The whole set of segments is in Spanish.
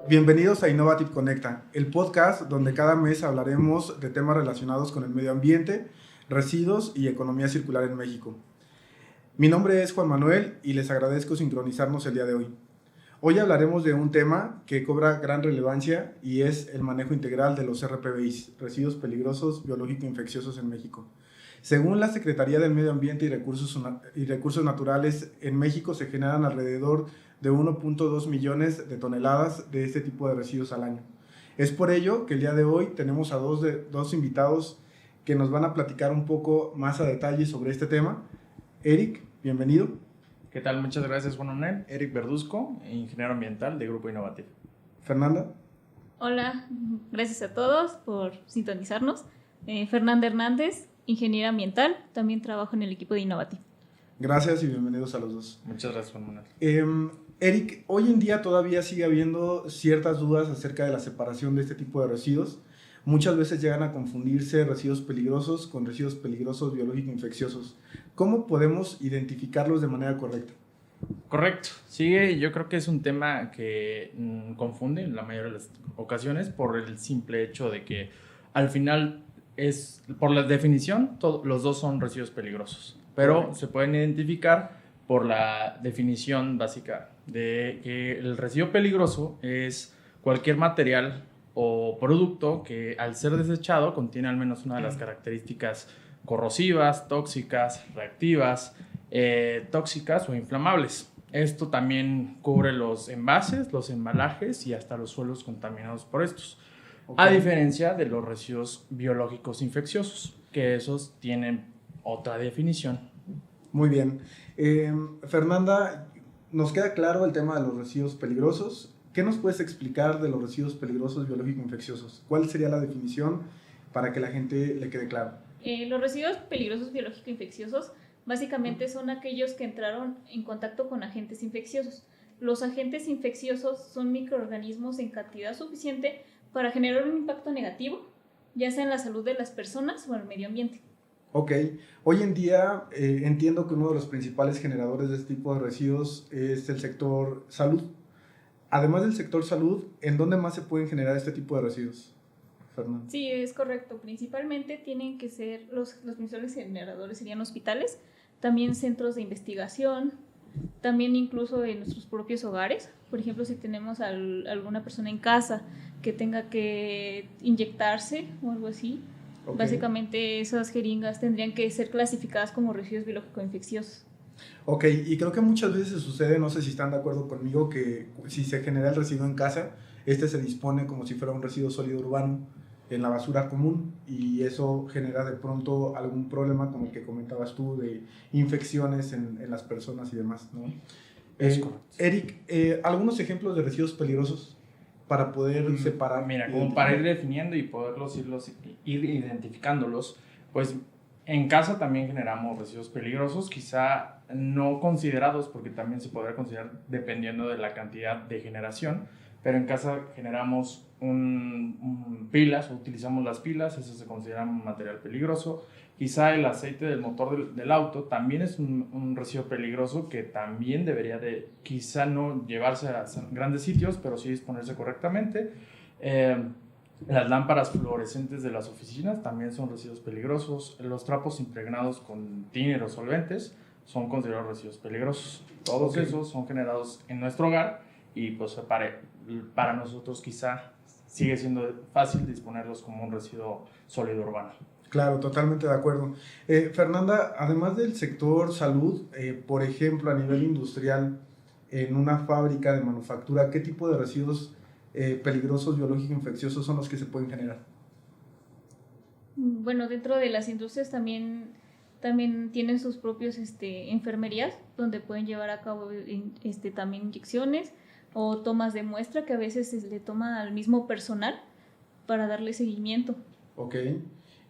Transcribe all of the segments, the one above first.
Bienvenidos a Innovative Conecta, el podcast donde cada mes hablaremos de temas relacionados con el medio ambiente, residuos y economía circular en México. Mi nombre es Juan Manuel y les agradezco sincronizarnos el día de hoy. Hoy hablaremos de un tema que cobra gran relevancia y es el manejo integral de los RPBIs, residuos peligrosos biológico-infecciosos en México. Según la Secretaría del Medio Ambiente y Recursos Naturales, en México se generan alrededor de 1.2 millones de toneladas de este tipo de residuos al año. Es por ello que el día de hoy tenemos a dos invitados que nos van a platicar un poco más a detalle sobre este tema. Eric, bienvenido. ¿Qué tal? Muchas gracias, Juan Manuel. Eric Verduzco, ingeniero ambiental de Grupo Innovative. Fernanda. Hola, gracias a todos por sintonizarnos. Fernanda Hernández, ingeniera ambiental, también trabajo en el equipo de Innovative. Gracias y bienvenidos a los dos. Muchas gracias, Juan Manuel. Eric, hoy en día todavía sigue habiendo ciertas dudas acerca de la separación de este tipo de residuos. Muchas veces llegan a confundirse residuos peligrosos con residuos peligrosos biológico-infecciosos. ¿Cómo podemos identificarlos de manera correcta? Correcto. Sí, yo creo que es un tema que confunde en la mayoría de las ocasiones por el simple hecho de que al final es, por la definición, los dos son residuos peligrosos, pero se pueden identificar por la definición básica de que el residuo peligroso es cualquier material o producto que al ser desechado contiene al menos una de las características corrosivas, tóxicas, reactivas, tóxicas o inflamables. Esto también cubre los envases, los embalajes y hasta los suelos contaminados por estos. A diferencia de los residuos biológicos infecciosos, que esos tienen otra definición. Muy bien. Fernanda, nos queda claro el tema de los residuos peligrosos. ¿Qué nos puedes explicar de los residuos peligrosos biológico-infecciosos? ¿Cuál sería la definición para que la gente le quede claro? Los residuos peligrosos biológico-infecciosos básicamente son aquellos que entraron en contacto con agentes infecciosos. Los agentes infecciosos son microorganismos en cantidad suficiente para generar un impacto negativo, ya sea en la salud de las personas o en el medio ambiente. Ok, hoy en día entiendo que uno de los principales generadores de este tipo de residuos es el sector salud. Además del sector salud, ¿en dónde más se pueden generar este tipo de residuos, Fernanda? Sí, es correcto. Principalmente tienen que ser, los principales generadores serían hospitales, también centros de investigación, también incluso en nuestros propios hogares. Por ejemplo, si tenemos alguna persona en casa que tenga que inyectarse o algo así, básicamente esas jeringas tendrían que ser clasificadas como residuos biológico-infecciosos. Ok, y creo que muchas veces sucede, no sé si están de acuerdo conmigo, que si se genera el residuo en casa, este se dispone como si fuera un residuo sólido urbano en la basura común y eso genera de pronto algún problema como el que comentabas tú de infecciones en las personas y demás, ¿no? Eric, ¿algunos ejemplos de residuos peligrosos para poder separar? Mira, como para ir definiendo y poderlos ir identificándolos, pues en casa también generamos residuos peligrosos, quizá no considerados porque también se podrá considerar dependiendo de la cantidad de generación, pero en casa generamos pilas, o utilizamos las pilas, eso se considera un material peligroso. Quizá el aceite del motor del auto también es un residuo peligroso que también debería de, quizá no llevarse a grandes sitios, pero sí disponerse correctamente. Las lámparas fluorescentes de las oficinas también son residuos peligrosos. Los trapos impregnados con tiner o solventes son considerados residuos peligrosos. Todos esos son generados en nuestro hogar y pues para nosotros quizá sigue siendo fácil disponerlos como un residuo sólido urbano. Claro, totalmente de acuerdo. Fernanda, además del sector salud, por ejemplo, a nivel industrial, en una fábrica de manufactura, ¿qué tipo de residuos peligrosos biológico-infecciosos son los que se pueden generar? Bueno, dentro de las industrias también tienen sus propios enfermerías donde pueden llevar a cabo también inyecciones o tomas de muestra que a veces se le toma al mismo personal para darle seguimiento. Ok.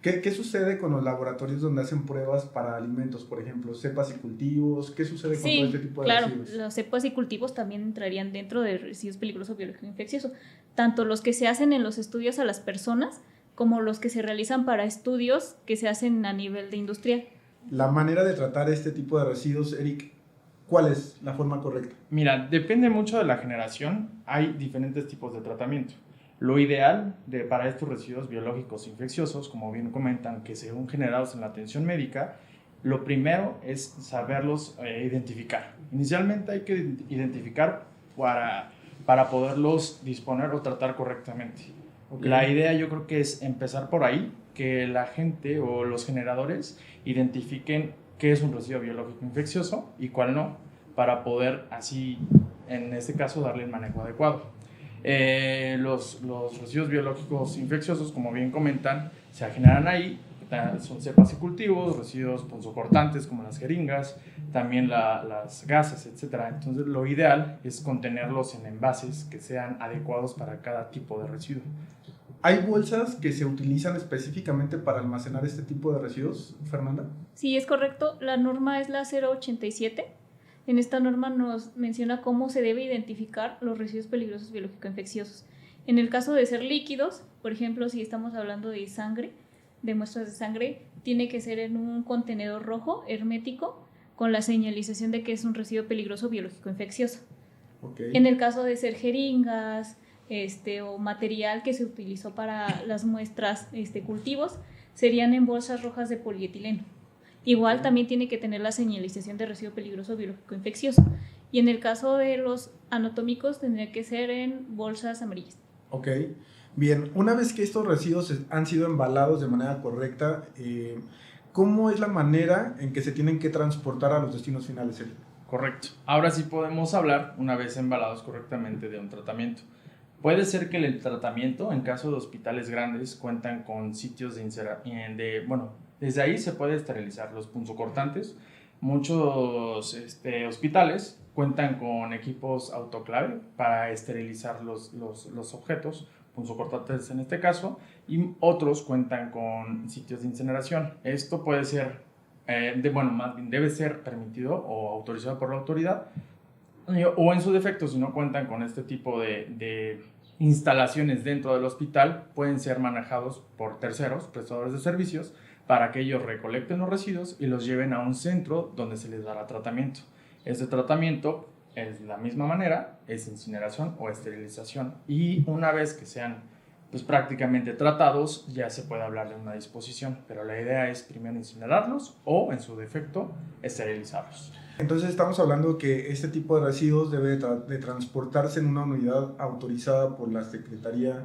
¿Qué sucede con los laboratorios donde hacen pruebas para alimentos, por ejemplo, cepas y cultivos? ¿Qué sucede con todo este tipo de residuos? Claro, los cepas y cultivos también entrarían dentro de residuos peligrosos biológico-infecciosos, tanto los que se hacen en los estudios a las personas como los que se realizan para estudios que se hacen a nivel de industrial. La manera de tratar este tipo de residuos, Eric, ¿Cuál es la forma correcta? Mira, depende mucho de la generación. Hay diferentes tipos de tratamiento. Lo ideal para estos residuos biológicos infecciosos, como bien comentan, que según generados en la atención médica, lo primero es saberlos identificar. Inicialmente hay que identificar para poderlos disponer o tratar correctamente. Okay. La idea yo creo que es empezar por ahí, que la gente o los generadores identifiquen qué es un residuo biológico infeccioso y cuál no, para poder así, en este caso, darle el manejo adecuado. Los residuos biológicos infecciosos, como bien comentan, se generan ahí, son cepas y cultivos, residuos punzocortantes como las jeringas, también las gasas, etc. Entonces lo ideal es contenerlos en envases que sean adecuados para cada tipo de residuo. ¿Hay bolsas que se utilizan específicamente para almacenar este tipo de residuos, Fernanda? Sí, es correcto. La norma es la 087. En esta norma nos menciona cómo se debe identificar los residuos peligrosos biológico-infecciosos. En el caso de ser líquidos, por ejemplo, si estamos hablando de sangre, de muestras de sangre, tiene que ser en un contenedor rojo, hermético, con la señalización de que es un residuo peligroso biológico-infeccioso. Okay. En el caso de ser jeringas, o material que se utilizó para las muestras, cultivos, serían en bolsas rojas de polietileno. Igual también tiene que tener la señalización de residuo peligroso biológico infeccioso. Y en el caso de los anatómicos tendría que ser en bolsas amarillas. Ok, bien. Una vez que estos residuos han sido embalados de manera correcta, ¿cómo es la manera en que se tienen que transportar a los destinos finales? Correcto. Ahora sí podemos hablar, una vez embalados correctamente, de un tratamiento. Puede ser que el tratamiento, en caso de hospitales grandes, cuentan con sitios desde ahí se puede esterilizar los punzocortantes. Muchos hospitales cuentan con equipos autoclave para esterilizar los objetos, punzocortantes en este caso, y otros cuentan con sitios de incineración. Esto puede ser, más bien debe ser permitido o autorizado por la autoridad, o en su defecto, si no cuentan con este tipo de instalaciones dentro del hospital, pueden ser manejados por terceros, prestadores de servicios, para que ellos recolecten los residuos y los lleven a un centro donde se les dará tratamiento. Este tratamiento es de la misma manera, es incineración o esterilización, y una vez que sean prácticamente tratados, ya se puede hablar de una disposición, pero la idea es primero incinerarlos o, en su defecto, esterilizarlos. Entonces estamos hablando que este tipo de residuos debe de transportarse en una unidad autorizada por la Secretaría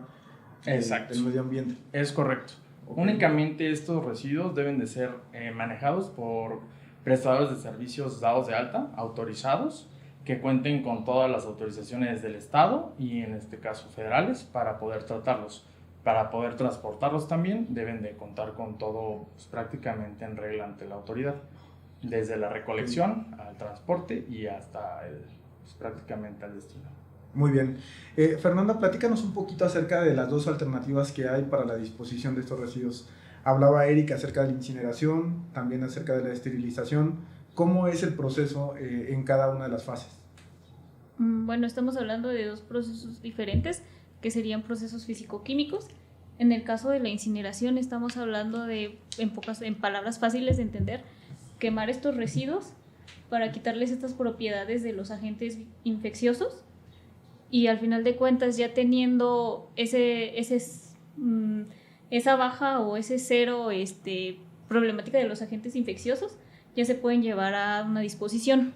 del Medio Ambiente. Es correcto. Okay. Únicamente estos residuos deben de ser manejados por prestadores de servicios dados de alta, autorizados, que cuenten con todas las autorizaciones del Estado y en este caso federales para poder tratarlos. Para poder transportarlos también deben de contar con todo prácticamente en regla ante la autoridad. Desde la recolección al transporte y hasta prácticamente al destino. Muy bien. Fernanda, platícanos un poquito acerca de las dos alternativas que hay para la disposición de estos residuos. Hablaba Erika acerca de la incineración, también acerca de la esterilización. ¿Cómo es el proceso en cada una de las fases? Bueno, estamos hablando de dos procesos diferentes, que serían procesos físico-químicos. En el caso de la incineración estamos hablando de, en palabras fáciles de entender, quemar estos residuos para quitarles estas propiedades de los agentes infecciosos, y al final de cuentas, ya teniendo esa baja o ese cero problemática de los agentes infecciosos, ya se pueden llevar a una disposición.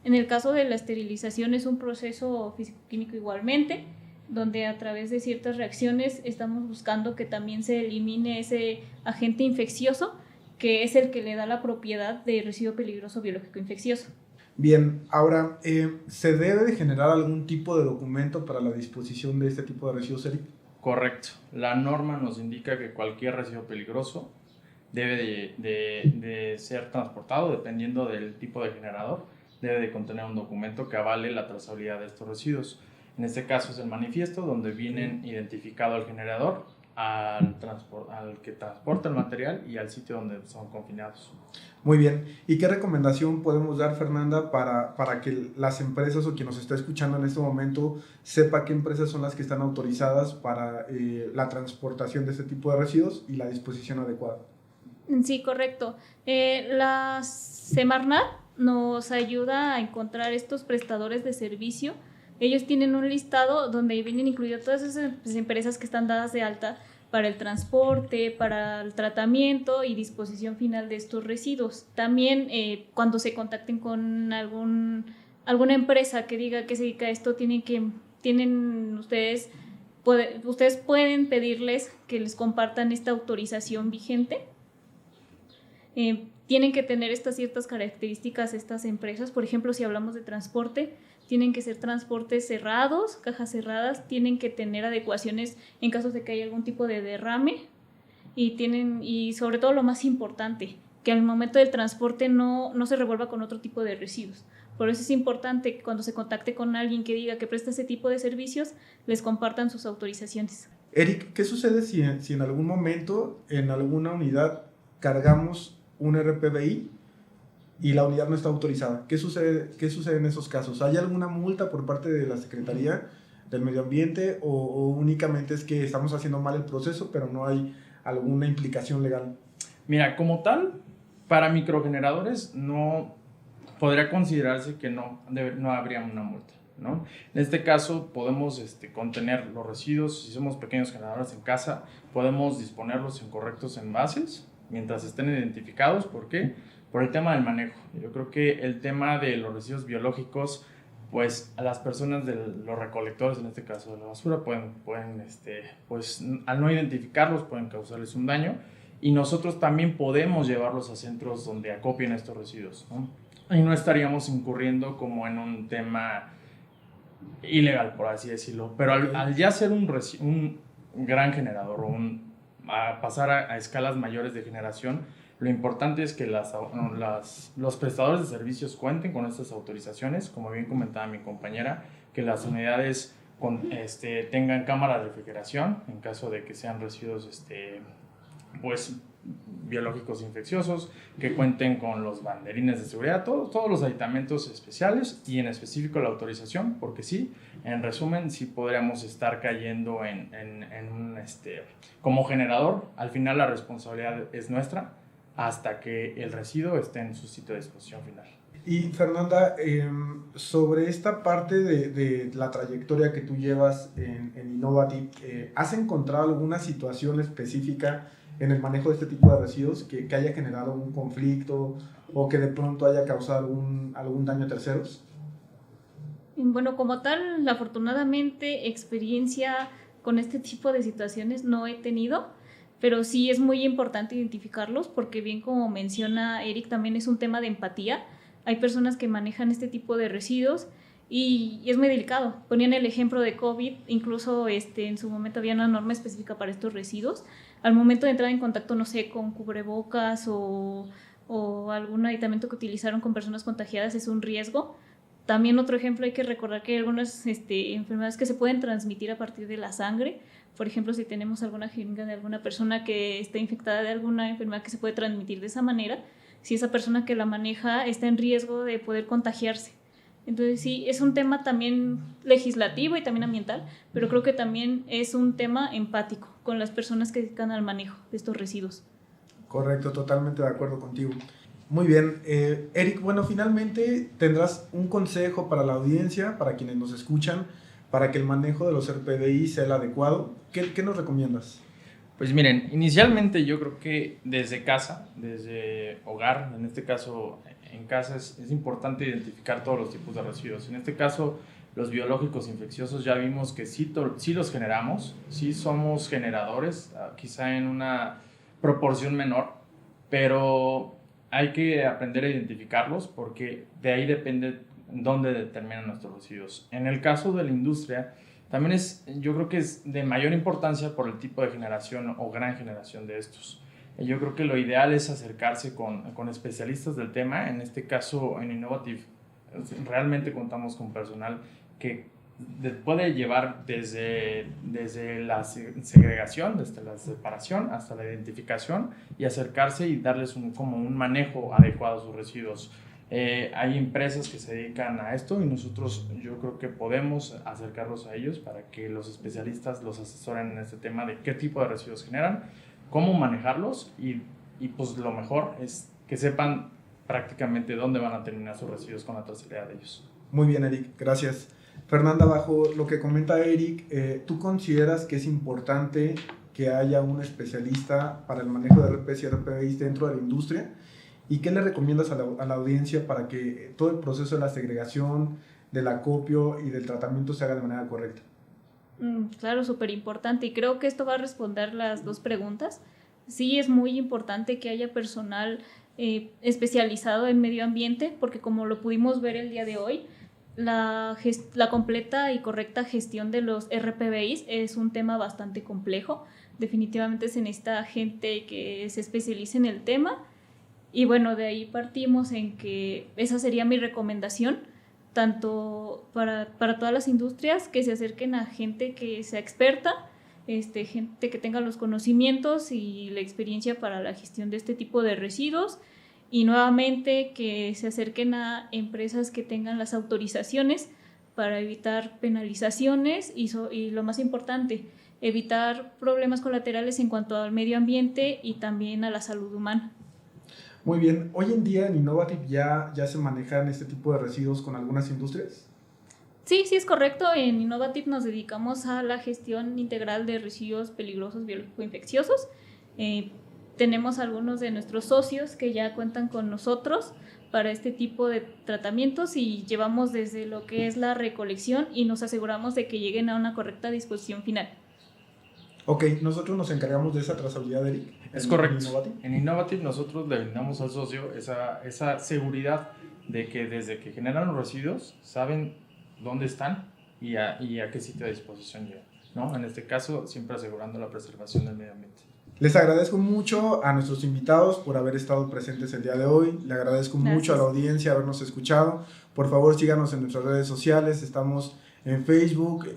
En el caso de la esterilización es un proceso físico-químico igualmente, donde a través de ciertas reacciones estamos buscando que también se elimine ese agente infeccioso, que es el que le da la propiedad de residuo peligroso biológico infeccioso. Bien, ahora, ¿se debe de generar algún tipo de documento para la disposición de este tipo de residuos, Eric? Correcto. La norma nos indica que cualquier residuo peligroso debe de ser transportado, dependiendo del tipo de generador, debe de contener un documento que avale la trazabilidad de estos residuos. En este caso es el manifiesto, donde vienen identificado el generador, al que transporta el material y al sitio donde son confinados. Muy bien. ¿Y qué recomendación podemos dar, Fernanda, para que las empresas o quien nos está escuchando en este momento sepa qué empresas son las que están autorizadas para la transportación de este tipo de residuos y la disposición adecuada? Sí, correcto. La Semarnat nos ayuda a encontrar estos prestadores de servicio. Ellos tienen un listado donde vienen incluidas todas esas empresas que están dadas de alta para el transporte, para el tratamiento y disposición final de estos residuos. También cuando se contacten con alguna empresa que diga que se dedica a esto, ustedes pueden pedirles que les compartan esta autorización vigente. Tienen que tener estas ciertas características estas empresas. Por ejemplo, si hablamos de transporte, tienen que ser transportes cerrados, cajas cerradas, tienen que tener adecuaciones en caso de que haya algún tipo de derrame y sobre todo lo más importante, que al momento del transporte no se revuelva con otro tipo de residuos. Por eso es importante que cuando se contacte con alguien que diga que presta ese tipo de servicios, les compartan sus autorizaciones. Eric, ¿qué sucede si en algún momento en alguna unidad cargamos un RPBI y la unidad no está autorizada? ¿Qué sucede en esos casos? ¿Hay alguna multa por parte de la Secretaría del Medio Ambiente o únicamente es que estamos haciendo mal el proceso, pero no hay alguna implicación legal? Mira, como tal, para microgeneradores no podría considerarse que no habría una multa, ¿no? En este caso podemos contener los residuos. Si somos pequeños generadores en casa, podemos disponerlos en correctos envases mientras estén identificados. ¿Por qué? Por el tema del manejo. Yo creo que el tema de los residuos biológicos, pues a las personas de los recolectores, en este caso de la basura, pueden pues al no identificarlos pueden causarles un daño, y nosotros también podemos llevarlos a centros donde acopien estos residuos, ¿no? Y no estaríamos incurriendo como en un tema ilegal, por así decirlo. Pero al ya ser un gran generador o a pasar a escalas mayores de generación, lo importante es que los prestadores de servicios cuenten con estas autorizaciones, como bien comentaba mi compañera, que las unidades tengan cámara de refrigeración en caso de que sean residuos pues biológicos infecciosos, que cuenten con los banderines de seguridad, todos los aditamentos especiales y en específico la autorización, porque sí, en resumen, sí podríamos estar cayendo como generador. Al final la responsabilidad es nuestra hasta que el residuo esté en su sitio de disposición final. Y Fernanda, sobre esta parte de la trayectoria que tú llevas en Innovative, ¿has encontrado alguna situación específica en el manejo de este tipo de residuos que haya generado un conflicto o que de pronto haya causado algún daño a terceros? Bueno, como tal, afortunadamente, experiencia con este tipo de situaciones no he tenido, pero sí es muy importante identificarlos porque bien como menciona Eric, también es un tema de empatía. Hay personas que manejan este tipo de residuos y es muy delicado. Ponían el ejemplo de COVID, incluso en su momento había una norma específica para estos residuos. Al momento de entrar en contacto, no sé, con cubrebocas o algún aditamento que utilizaron con personas contagiadas es un riesgo. También otro ejemplo, hay que recordar que hay algunas enfermedades que se pueden transmitir a partir de la sangre. Por ejemplo, si tenemos alguna jeringa de alguna persona que está infectada de alguna enfermedad que se puede transmitir de esa manera, si esa persona que la maneja está en riesgo de poder contagiarse. Entonces sí, es un tema también legislativo y también ambiental, pero creo que también es un tema empático con las personas que se dedican al manejo de estos residuos. Correcto, totalmente de acuerdo contigo. Muy bien, Eric, bueno, finalmente tendrás un consejo para la audiencia, para quienes nos escuchan, para que el manejo de los RPDI sea el adecuado. ¿Qué nos recomiendas? Pues miren, inicialmente yo creo que desde casa, desde hogar, en este caso en casa es importante identificar todos los tipos de residuos. En este caso, los biológicos infecciosos ya vimos que sí los generamos, sí somos generadores, quizá en una proporción menor, pero hay que aprender a identificarlos porque de ahí depende dónde determinan nuestros residuos. En el caso de la industria, también yo creo que es de mayor importancia por el tipo de generación o gran generación de estos. Yo creo que lo ideal es acercarse con especialistas del tema. En este caso, en Innovative, realmente contamos con personal que puede llevar desde la segregación, desde la separación hasta la identificación y acercarse y darles como un manejo adecuado a sus residuos. Hay empresas que se dedican a esto y nosotros yo creo que podemos acercarlos a ellos para que los especialistas los asesoren en este tema de qué tipo de residuos generan, cómo manejarlos y pues lo mejor es que sepan prácticamente dónde van a terminar sus residuos con la trazabilidad de ellos. Muy bien, Eric, gracias. Fernanda, bajo lo que comenta Eric, ¿tú consideras que es importante que haya un especialista para el manejo de RPs y RPBIs dentro de la industria? ¿Y qué le recomiendas a la audiencia para que todo el proceso de la segregación, del acopio y del tratamiento se haga de manera correcta? Claro, súper importante, y creo que esto va a responder las dos preguntas. Sí, es muy importante que haya personal especializado en medio ambiente, porque como lo pudimos ver el día de hoy, la completa y correcta gestión de los RPBIs es un tema bastante complejo. Definitivamente se necesita gente que se especialice en el tema, y bueno, de ahí partimos en que esa sería mi recomendación, tanto para todas las industrias, que se acerquen a gente que sea experta, gente que tenga los conocimientos y la experiencia para la gestión de este tipo de residuos, y nuevamente que se acerquen a empresas que tengan las autorizaciones para evitar penalizaciones y lo más importante, evitar problemas colaterales en cuanto al medio ambiente y también a la salud humana. Muy bien, hoy en día en Innovative ya se manejan este tipo de residuos con algunas industrias. Sí, es correcto. En Innovative nos dedicamos a la gestión integral de residuos peligrosos biológico-infecciosos. Tenemos algunos de nuestros socios que ya cuentan con nosotros para este tipo de tratamientos, y llevamos desde lo que es la recolección y nos aseguramos de que lleguen a una correcta disposición final. Ok, nosotros nos encargamos de esa trazabilidad, Eric. Es correcto. En Innovative nosotros le brindamos al socio esa seguridad de que desde que generan los residuos saben dónde están y a qué sitio de disposición llegan, ¿no? En este caso, siempre asegurando la preservación del medio ambiente. Les agradezco mucho a nuestros invitados por haber estado presentes el día de hoy. Le agradezco mucho a la audiencia habernos escuchado. Por favor, síganos en nuestras redes sociales. Estamos en Facebook,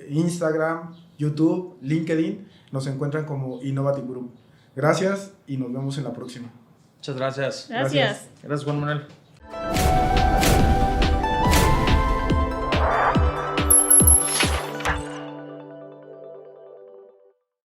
Instagram, YouTube, LinkedIn. Nos encuentran como Innovative Group. Gracias y nos vemos en la próxima. Muchas gracias. Gracias. Gracias, Juan Manuel.